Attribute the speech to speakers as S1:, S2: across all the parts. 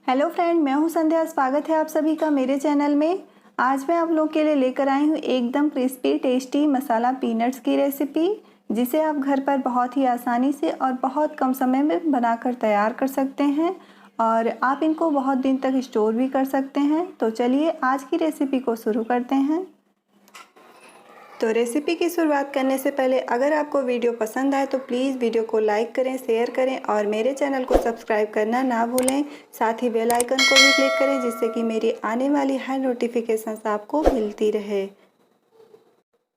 S1: Hello friend, मैं हूं संध्या। स्वागत है आप सभी का मेरे चैनल में। आज मैं आप लोगों के लिए लेकर आई हूं एकदम क्रिस्पी टेस्टी मसाला पीनट्स की रेसिपी, जिसे आप घर पर बहुत ही आसानी से और बहुत कम समय में बनाकर तैयार कर सकते हैं और आप इनको बहुत दिन तक स्टोर भी कर सकते हैं। तो चलिए आज की रेसिपी को शुरू करते हैं। तो रेसिपी की शुरुआत करने से पहले अगर आपको वीडियो पसंद आए तो प्लीज़ वीडियो को लाइक करें, शेयर करें और मेरे चैनल को सब्सक्राइब करना ना भूलें। साथ ही बेल आइकन को भी क्लिक करें जिससे कि मेरी आने वाली हर नोटिफिकेशंस आपको मिलती रहे।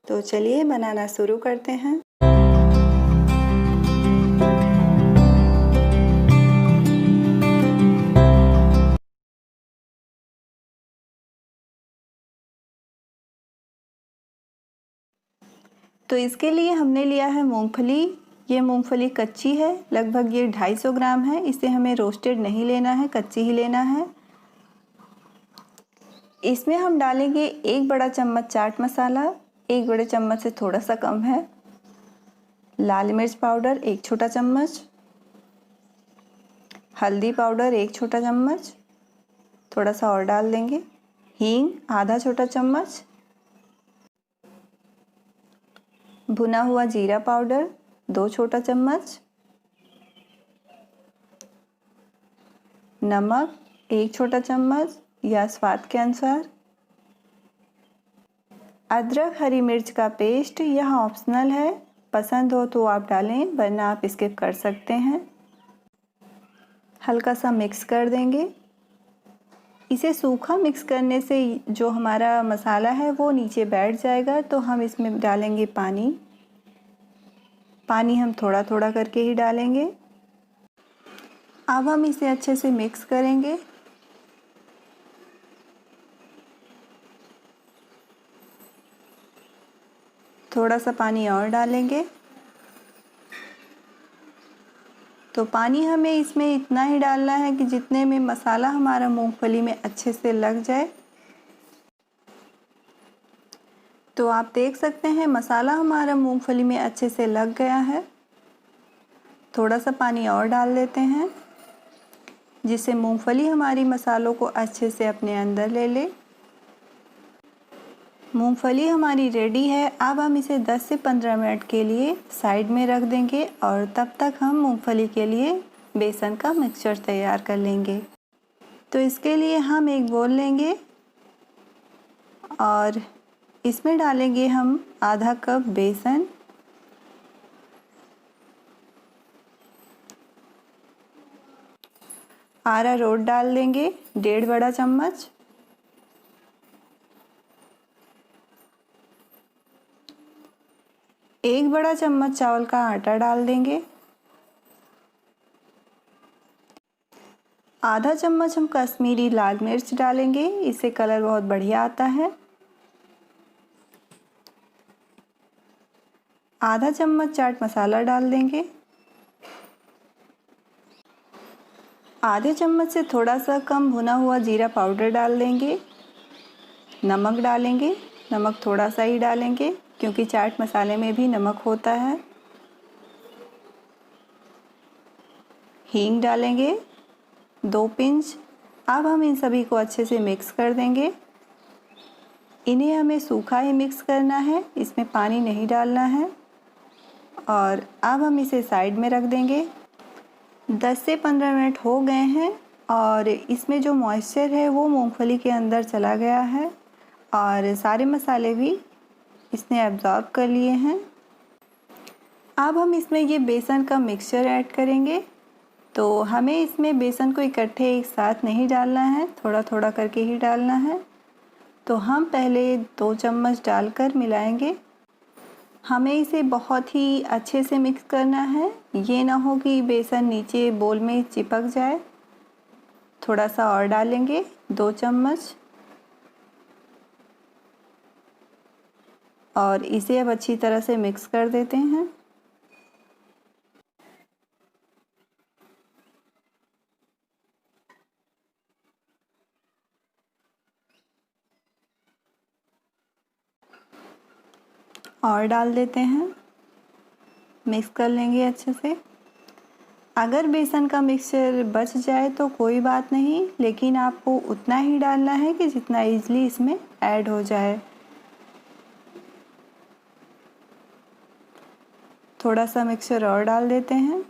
S1: तो चलिए बनाना शुरू करते हैं। तो इसके लिए हमने लिया है मूंगफली। ये मूंगफली कच्ची है, लगभग ये 250 ग्राम है। इसे हमें रोस्टेड नहीं लेना है, कच्ची ही लेना है। इसमें हम डालेंगे 1 बड़ा चम्मच चाट मसाला, 1 बड़े चम्मच से थोड़ा सा कम है। लाल मिर्च पाउडर 1 छोटा चम्मच, हल्दी पाउडर 1 छोटा चम्मच, थोड़ा सा और डाल देंगे। हींग आधा छोटा चम्मच, भुना हुआ जीरा पाउडर 2 छोटा चम्मच, नमक 1 छोटा चम्मच या स्वाद के अनुसार, अदरक हरी मिर्च का पेस्ट, यह ऑप्शनल है, पसंद हो तो आप डालें वरना आप स्किप कर सकते हैं। हल्का सा मिक्स कर देंगे। इसे सूखा मिक्स करने से जो हमारा मसाला है वो नीचे बैठ जाएगा, तो हम इसमें डालेंगे पानी। पानी हम थोड़ा थोड़ा करके ही डालेंगे। अब हम इसे अच्छे से मिक्स करेंगे। थोड़ा सा पानी और डालेंगे। तो पानी हमें इसमें इतना ही डालना है कि जितने में मसाला हमारा मूंगफली में अच्छे से लग जाए। तो आप देख सकते हैं मसाला हमारा मूंगफली में अच्छे से लग गया है। थोड़ा सा पानी और डाल देते हैं जिससे मूंगफली हमारी मसालों को अच्छे से अपने अंदर ले ले। मूंगफली हमारी रेडी है। अब हम इसे 10 से 15 मिनट के लिए साइड में रख देंगे और तब तक हम मूंगफली के लिए बेसन का मिक्सचर तैयार कर लेंगे। तो इसके लिए हम एक बोल लेंगे और इसमें डालेंगे हम आधा कप बेसन, अरारोट डाल देंगे 1.5 बड़ा चम्मच, एक बड़ा चम्मच चावल का आटा डाल देंगे, आधा चम्मच हम कश्मीरी लाल मिर्च डालेंगे, इससे कलर बहुत बढ़िया आता है। आधा चम्मच चाट मसाला डाल देंगे, आधे चम्मच से थोड़ा सा कम भुना हुआ जीरा पाउडर डाल देंगे। नमक डालेंगे, नमक थोड़ा सा ही डालेंगे क्योंकि चाट मसाले में भी नमक होता है। हींग डालेंगे 2 पिंच। अब हम इन सभी को अच्छे से मिक्स कर देंगे। इन्हें हमें सूखा ही मिक्स करना है, इसमें पानी नहीं डालना है। और अब हम इसे साइड में रख देंगे। 10 से 15 मिनट हो गए हैं और इसमें जो मॉइस्चर है वो मूंगफली के अंदर चला गया है और सारे मसाले भी इसने एब्जॉर्ब कर लिए हैं। अब हम इसमें ये बेसन का मिक्सचर ऐड करेंगे। तो हमें इसमें बेसन को इकट्ठे एक साथ नहीं डालना है, थोड़ा थोड़ा करके ही डालना है। तो हम पहले 2 चम्मच डालकर मिलाएंगे। हमें इसे बहुत ही अच्छे से मिक्स करना है, ये ना हो कि बेसन नीचे बोल में चिपक जाए। थोड़ा सा और डालेंगे 2 चम्मच और इसे अब अच्छी तरह से मिक्स कर देते हैं। और डाल देते हैं, मिक्स कर लेंगे अच्छे से। अगर बेसन का मिक्सचर बच जाए तो कोई बात नहीं, लेकिन आपको उतना ही डालना है कि जितना इजीली इसमें ऐड हो जाए। थोड़ा सा मिक्सचर और डाल देते हैं।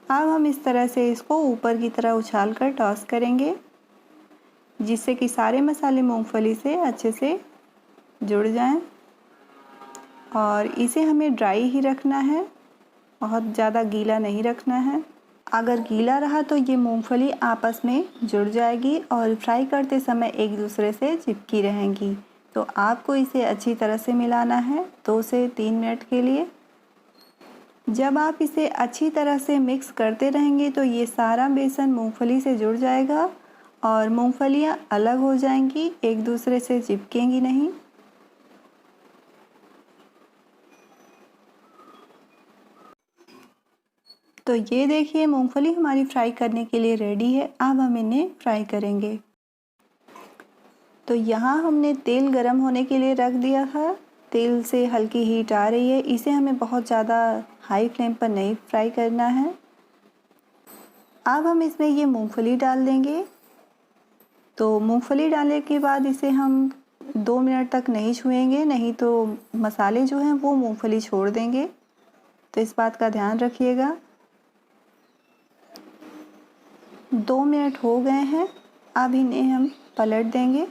S1: अब हम इस तरह से इसको ऊपर की तरह उछाल कर टॉस करेंगे, जिससे कि सारे मसाले मूंगफली से अच्छे से जुड़ जाएं। और इसे हमें ड्राई ही रखना है, बहुत ज़्यादा गीला नहीं रखना है। अगर गीला रहा तो ये मूंगफली आपस में जुड़ जाएगी और फ्राई करते समय एक दूसरे से चिपकी रहेंगी। तो आपको इसे अच्छी तरह से मिलाना है 2 से 3 मिनट के लिए। जब आप इसे अच्छी तरह से मिक्स करते रहेंगे तो ये सारा बेसन मूंगफली से जुड़ जाएगा और मूंगफलियाँ अलग हो जाएंगी, एक दूसरे से चिपकेंगी नहीं। तो ये देखिए मूंगफली हमारी फ्राई करने के लिए रेडी है। अब हम इन्हें फ्राई करेंगे। तो यहाँ हमने तेल गरम होने के लिए रख दिया था। तेल से हल्की हीट आ रही है। इसे हमें बहुत ज़्यादा हाई फ्लेम पर नहीं फ्राई करना है। अब हम इसमें ये मूंगफली डाल देंगे। तो मूंगफली डालने के बाद इसे हम 2 मिनट तक नहीं छुएंगे, नहीं तो मसाले जो हैं वो मूंगफली छोड़ देंगे। तो इस बात का ध्यान रखिएगा। 2 मिनट हो गए हैं। अब इन्हें हम पलट देंगे।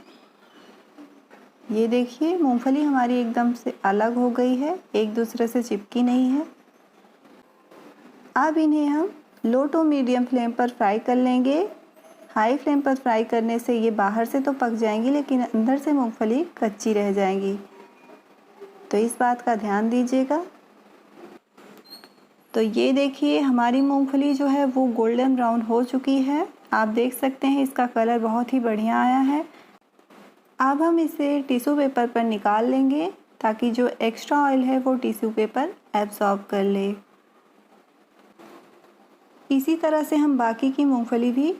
S1: ये देखिए मूंगफली हमारी एकदम से अलग हो गई है, एक दूसरे से चिपकी नहीं है। अब इन्हें हम लो टू मीडियम फ्लेम पर फ्राई कर लेंगे। हाई फ्लेम पर फ्राई करने से ये बाहर से तो पक जाएंगी, लेकिन अंदर से मूंगफली कच्ची रह जाएंगी। तो इस बात का ध्यान दीजिएगा। तो ये देखिए हमारी मूंगफली जो है वो गोल्डन ब्राउन हो चुकी है। आप देख सकते हैं इसका कलर बहुत ही बढ़िया आया है। अब हम इसे टिश्यू पेपर पर निकाल लेंगे, ताकि जो एक्स्ट्रा ऑयल है वो टिश्यू पेपर एब्जॉर्ब कर ले। इसी तरह से हम बाकी की मूंगफली भी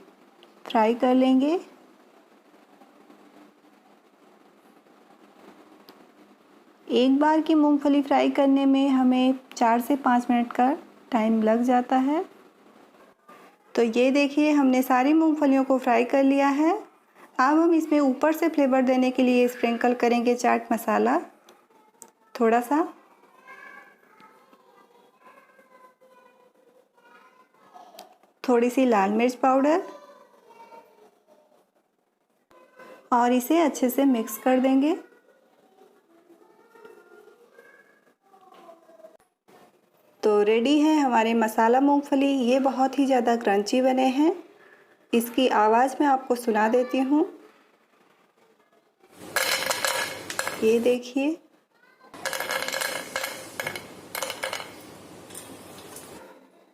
S1: फ्राई कर लेंगे। एक बार की मूंगफली फ्राई करने में हमें 4 से 5 मिनट का टाइम लग जाता है। तो ये देखिए हमने सारी मूंगफलियों को फ्राई कर लिया है। अब हम इसमें ऊपर से फ्लेवर देने के लिए स्प्रिंकल करेंगे चाट मसाला थोड़ा सा। थोड़ी सी लाल मिर्च पाउडर और इसे अच्छे से मिक्स कर देंगे। तो रेडी है हमारे मसाला मूंगफली। ये बहुत ही ज़्यादा क्रंची बने हैं। इसकी आवाज़ मैं आपको सुना देती हूँ। ये देखिए।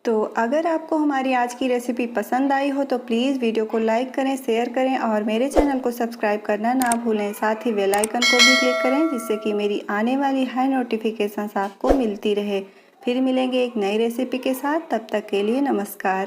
S1: तो अगर आपको हमारी आज की रेसिपी पसंद आई हो तो प्लीज़ वीडियो को लाइक करें, शेयर करें और मेरे चैनल को सब्सक्राइब करना ना भूलें। साथ ही बेल आइकन को भी क्लिक करें, जिससे कि मेरी आने वाली हर नोटिफिकेशंस आपको मिलती रहे। फिर मिलेंगे एक नई रेसिपी के साथ। तब तक के लिए नमस्कार।